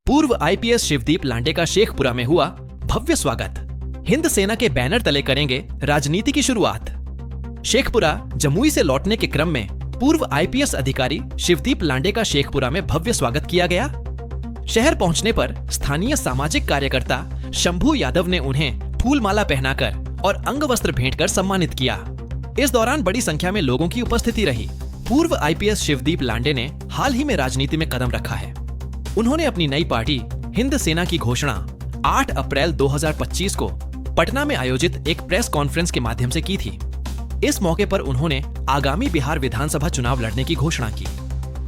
पूर्व आईपीएस शिवदीप लांडे का शेखपुरा में हुआ भव्य स्वागत। हिंद सेना के बैनर तले करेंगे राजनीति की शुरुआत। शेखपुरा जमुई से लौटने के क्रम में पूर्व आईपीएस अधिकारी शिवदीप लांडे का शेखपुरा में भव्य स्वागत किया गया। शहर पहुंचने पर स्थानीय सामाजिक कार्यकर्ता शंभू यादव ने उन्हें फूलमाला पहनाकर और अंगवस्त्र भेंट कर सम्मानित किया। इस दौरान बड़ी संख्या में लोगों की उपस्थिति रही। पूर्व आईपीएस शिवदीप लांडे ने हाल ही में राजनीति में कदम रखा है। उन्होंने अपनी नई पार्टी हिंद सेना की घोषणा 8 अप्रैल 2025 को पटना में आयोजित एक प्रेस कॉन्फ्रेंस के माध्यम से की थी। इस मौके पर उन्होंने आगामी बिहार विधानसभा चुनाव लड़ने की घोषणा की।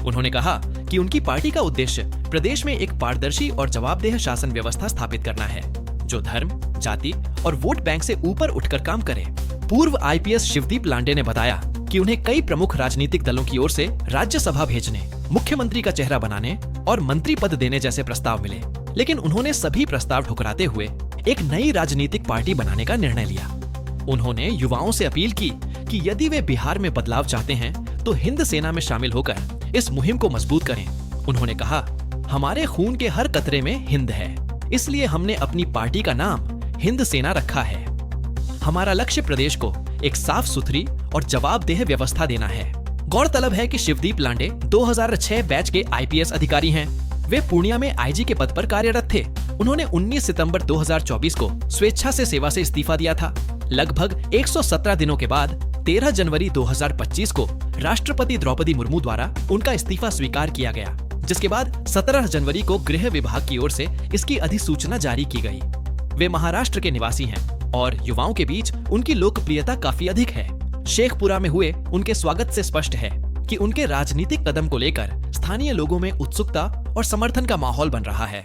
उन्होंने कहा कि उनकी पार्टी का उद्देश्य प्रदेश में एक पारदर्शी और जवाबदेह शासन व्यवस्था स्थापित करना है, जो धर्म, जाति और वोट बैंक से ऊपर उठकर काम करे। पूर्व आईपीएस शिवदीप लांडे ने बताया कि उन्हें कई प्रमुख राजनीतिक दलों की ओर से राज्यसभा भेजने, मुख्यमंत्री का चेहरा बनाने और मंत्री पद देने जैसे प्रस्ताव मिले, लेकिन उन्होंने सभी प्रस्ताव ठुकराते हुए एक नई राजनीतिक पार्टी बनाने का निर्णय लिया। उन्होंने युवाओं से अपील की कि यदि वे बिहार में बदलाव चाहते हैं तो हिंद सेना में शामिल होकर इस मुहिम को मजबूत करें। उन्होंने कहा, हमारे खून के हर कतरे में हिंद है, इसलिए हमने अपनी पार्टी का नाम हिंद सेना रखा है। हमारा लक्ष्य प्रदेश को एक साफ सुथरी और जवाबदेह व्यवस्था देना है। गौरतलब है कि शिवदीप लांडे 2006 बैच के आईपीएस अधिकारी हैं। वे पूर्णिया में आईजी के पद पर कार्यरत थे। उन्होंने 19 सितंबर 2024 को स्वेच्छा से सेवा से इस्तीफा दिया था। लगभग 117 दिनों के बाद 13 जनवरी 2025 को राष्ट्रपति द्रौपदी मुर्मू द्वारा उनका इस्तीफा स्वीकार किया गया, जिसके बाद 17 जनवरी को गृह विभाग की ओर से इसकी अधिसूचना जारी की गई। वे महाराष्ट्र के निवासी हैं और युवाओं के बीच उनकी लोकप्रियता काफी अधिक है। शेखपुरा में हुए उनके स्वागत से स्पष्ट है कि उनके राजनीतिक कदम को लेकर स्थानीय लोगों में उत्सुकता और समर्थन का माहौल बन रहा है।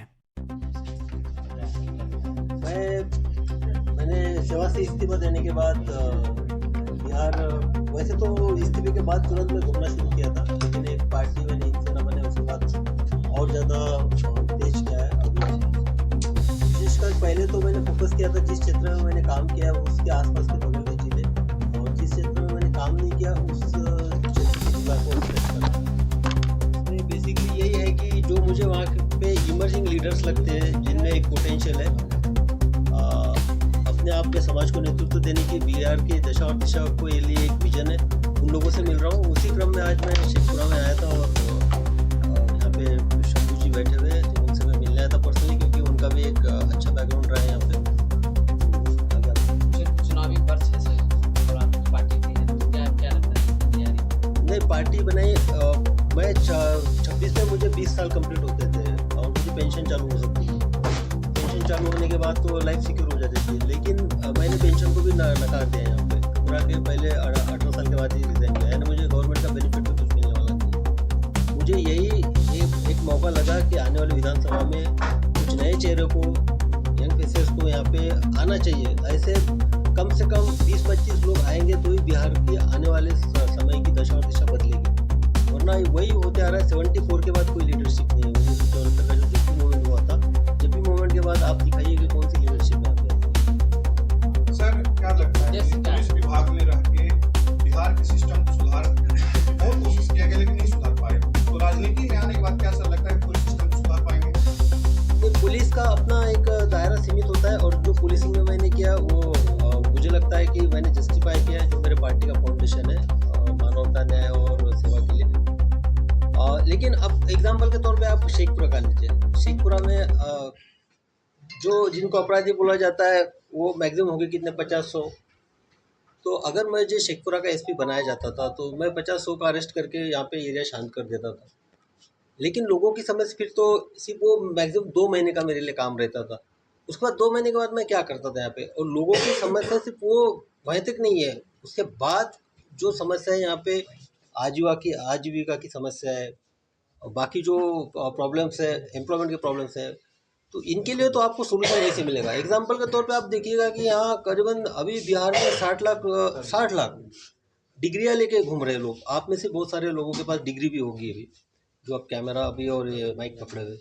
मैंने सेवा से इस्तीफा देने के बाद बिहार, वैसे तो इस्तीफे के बाद तुरंत मैं घूमना शुरू किया था, लेकिन एक पार्टी मैंने हिंद सेना बने उसके बाद और ज़्यादा तेज किया है। अभी विशेषकर पहले तो मैंने फोकस किया था जिस क्षेत्र में मैंने काम किया उसके आसपास के लोगों के जिले, और जिस क्षेत्र में मैंने काम नहीं किया उस क्षेत्र के जिला को उसमें बेसिकली यही है कि जो मुझे वहाँ पे इमर्जिंग लीडर्स लगते हैं जिनमें एक पोटेंशियल है अपने आप के समाज को नेतृत्व देने की, बिहार की दशा और दिशा को ये लिए एक विजन है, उन लोगों से मिल रहा हूँ। उसी क्रम में आज मैं शेखपुरा में आया था और यहाँ पे शंभू जी बैठे हुए हैं, तो उनसे मैं मिलने आया था पर्सनली, क्योंकि उनका भी एक अच्छा बैकग्राउंड रहा है यहाँ पे। चुनावी वर्ष है पार्टी थी, तो क्या लगता है नहीं, पार्टी बनाई मैं 26 में मुझे 20 साल कंप्लीट होते थे और मुझे पेंशन चालू हो सकती है। पेंशन चालू होने के बाद तो लाइफ सिक्योर हो जाती थी, लेकिन मैंने पेंशन को भी नकार दिया यहाँ पे। पूरा के पहले 18 साल के बाद ही रिजाइन किया, यानी मुझे गवर्नमेंट का बेनिफिट भी कुछ मिलने वाला नहीं। मुझे यही एक मौका लगा कि आने वाले विधानसभा में कुछ नए चेहरे को, यंग फेसेस को यहाँ पे आना चाहिए। ऐसे कम से कम 20-25 लोग आएंगे तो ही बिहार की आने वाले समय की दशा और दिशा बदलेगी, वरना वही होते आ रहा है। 74 के बाद कोई लीडरशिप नहीं है। 1974 का जो जेपी मूवमेंट हुआ था, जेपी मूवमेंट के बाद आप दिखाइए कि कौन सी लीडरशिप है। सर, क्या लगता है पुलिस विभाग में रह के बिहार के सिस्टम को सुधार बहुत कोशिश किया गया लेकिन नहीं सुधार पाए, तो राजनीति में आने के बाद क्या सर लगता है पुलिस सिस्टम को सुधार पाएंगे? पुलिस का अपना एक दायरा सीमित होता है, और जो पुलिसिंग में मैंने किया वो मुझे लगता है कि मैंने जस्टिफाई किया है जो मेरे पार्टी का फाउंडेशन है, मानवता, न्याय और सेवा के लिए। लेकिन अब एग्जाम्पल के तौर पे आप शेखपुरा का लीजिए। शेखपुरा में जो जिनको अपराधी बोला जाता है वो मैक्सिमम हो गए कितने, 50-100। तो अगर मुझे शेखपुरा का एसपी बनाया जाता था तो मैं 50-100 का अरेस्ट करके यहाँ पे एरिया शांत कर देता था। लेकिन लोगों की समझ फिर तो सिर्फ वो मैक्सिमम 2 महीने का मेरे लिए काम रहता था। उसके बाद 2 महीने के बाद मैं क्या करता था यहाँ पे, और लोगों की समस्या सिर्फ वो वहीं तक नहीं है, उसके बाद जो समस्या है यहाँ पे आजीविका की समस्या है, और बाकी जो प्रॉब्लम्स है, एम्प्लॉयमेंट के प्रॉब्लम्स है, तो इनके लिए तो आपको सोल्यूशन यहीं से मिलेगा। एग्जाम्पल के तौर पे आप देखिएगा कि यहाँ करीबन अभी बिहार में 60 लाख डिग्रियाँ लेके घूम रहे लोग। आप में से बहुत सारे लोगों के पास डिग्री भी होगी अभी, जो आप कैमरा अभी और ये माइक पकड़े हुए।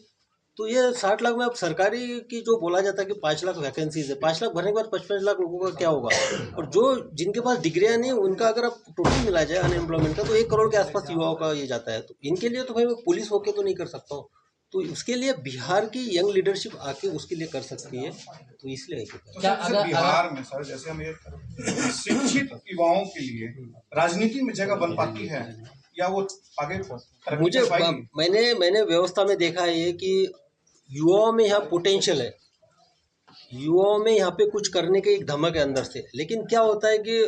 तो ये 60 लाख में अब सरकारी की जो बोला जाता है कि 5 लाख वैकेंसीज है, 5 लाख भरने के बाद 55 लाख लोगों का क्या होगा? और जो जिनके पास डिग्रियाँ नहीं, उनका अगर आप टोटल मिला जाए अनएम्प्लॉयमेंट का, तो 1 करोड़ के आसपास युवाओं का ये जाता है। तो इनके लिए तो भाई मैं पुलिस होके तो नहीं कर सकता हूँ। तो उसके लिए बिहार की यंग लीडरशिप आके उसके लिए कर सकती है, तो इसलिए तो क्या सर, जैसे बिहार में सर जैसे हम ये शिक्षित युवाओं के लिए राजनीति में जगह बन पाती है या वो आगे तरक्की मुझे कर पाएगी? मैंने व्यवस्था में देखा है कि युवाओं में यहाँ पोटेंशियल है, युवाओं में यहाँ पे कुछ करने की एक धमक है अंदर से। लेकिन क्या होता है कि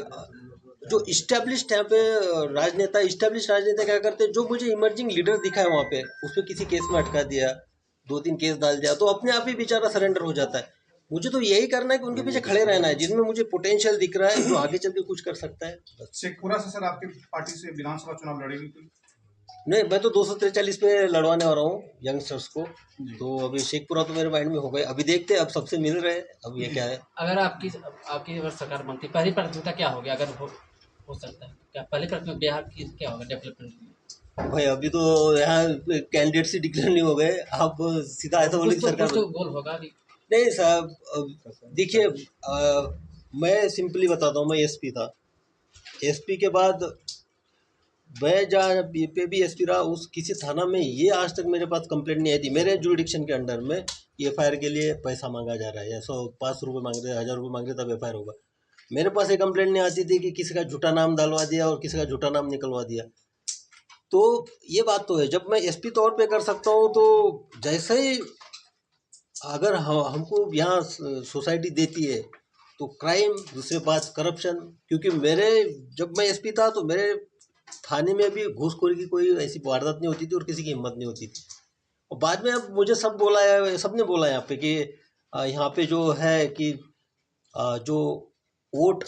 जो इस्टेब्लिश्ड यहाँ पे इस्टेब्लिश राजनेता क्या करते हैं, जो मुझे इमर्जिंग लीडर दिखा है वहाँ पे, उस पर किसी केस में अटका दिया, 2-3 केस डाल दिया, तो अपने आप ही बेचारा सरेंडर हो जाता है। मुझे तो यही करना है कि उनके पीछे खड़े रहना है, जिनमें मुझे पोटेंशियल दिख रहा है, जो आगे चल के कुछ कर सकता है, बस। शेखपुरा से सर आपकी पार्टी से विधानसभा चुनाव लड़ेगी कोई? नहीं, मैं तो 243 पे लड़वाने वाला हूँ यंगस्टर्स को, तो अभी शेखपुरा तो मेरे माइंड में हो गए। अभी देखते हैं, अब सबसे मिल रहे हैं, अब ये क्या है। अगर आपकी अगर सरकार बनती, पहली प्राथमिकता क्या होगी? अगर हो सकता है, क्या पहली प्राथमिकता बिहार की क्या होगा डेवलपमेंट में? भाई अभी तो यहाँ कैंडिडेट से डिक्लेयर नहीं हो गए, आप सीधा ऐसा बोले कि सरकार कुछ तो गोल होगा कि नहीं साहब। देखिए, मैं सिंपली बताता हूँ, मैं एसपी था, एसपी के बाद मैं जहाँ पे भी एसपी रहा, उस किसी थाना में ये आज तक मेरे पास कंप्लेंट नहीं आई थी मेरे जुरिडिक्शन के अंडर में एफआईआर के लिए पैसा मांगा जा रहा है, या 105 रुपये मांग रहे, 1000 रुपये मांग रहे, तब एफआईआर होगा। मेरे पास ये कंप्लेंट नहीं आती थी कि किसी का झूठा नाम डालवा दिया और किसी का झूठा नाम निकलवा दिया। तो ये बात तो है, जब मैं एसपी तौर पे कर सकता हूँ, तो जैसे ही अगर हमको यहाँ सोसाइटी देती है तो क्राइम, दूसरी बात करप्शन, क्योंकि जब मैं एसपी था तो मेरे थाने में भी घूसखोरी की कोई ऐसी वारदात नहीं होती थी और किसी की हिम्मत नहीं होती थी। और बाद में अब मुझे सबने बोला यहाँ पे कि यहाँ पे जो है कि जो वोट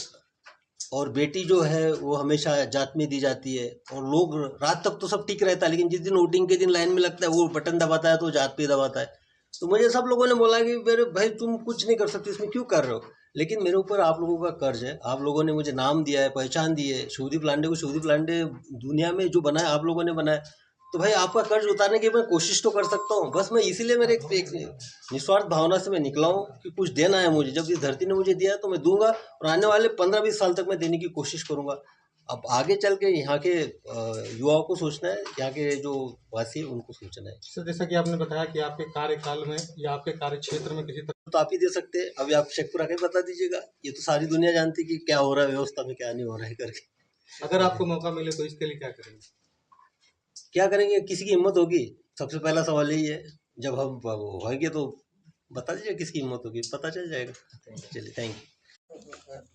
और बेटी जो है वो हमेशा जात में दी जाती है, और लोग रात तक तो सब ठीक रहता है, लेकिन जिस दिन वोटिंग के दिन लाइन में लगता है वो बटन दबाता है तो जात पे दबाता है। तो मुझे सब लोगों ने बोला कि मेरे भाई तुम कुछ नहीं कर सकते, इसमें क्यों कर रहे हो, लेकिन मेरे ऊपर आप लोगों का कर्ज है, आप लोगों ने मुझे नाम दिया है, पहचान दी है। शिवदीप लांडे को शिवदीप लांडे दुनिया में जो बनाया आप लोगों ने बनाया, तो भाई आपका कर्ज उतारने की मैं कोशिश तो कर सकता हूँ। बस मैं इसीलिए मेरे एक निस्वार्थ भावना से मैं निकला हूँ कि कुछ देना है मुझे, जब इस धरती ने मुझे दिया तो मैं दूंगा, और आने वाले 15-20 साल तक मैं देने की कोशिश करूँगा। अब आगे चल के यहाँ के युवाओं को सोचना है, यहाँ के जो वासी है उनको सोचना है। सर, जैसा कि आपने बताया कि आपके कार्यकाल में या आपके कार्य क्षेत्र में किसी तरह तो आप ही दे सकते हैं, अभी आप शेखपुरा के बता दीजिएगा, ये तो सारी दुनिया जानती है कि क्या हो रहा है व्यवस्था में, क्या नहीं हो रहा है करके। अगर आपको मौका मिले तो इसके लिए क्या करेंगे? क्या करेंगे, किसी की हिम्मत होगी, सबसे पहला सवाल यही है। जब हम होंगे तो बता दीजिए किसकी हिम्मत होगी, पता चल जाएगा। चलिए, थैंक यू।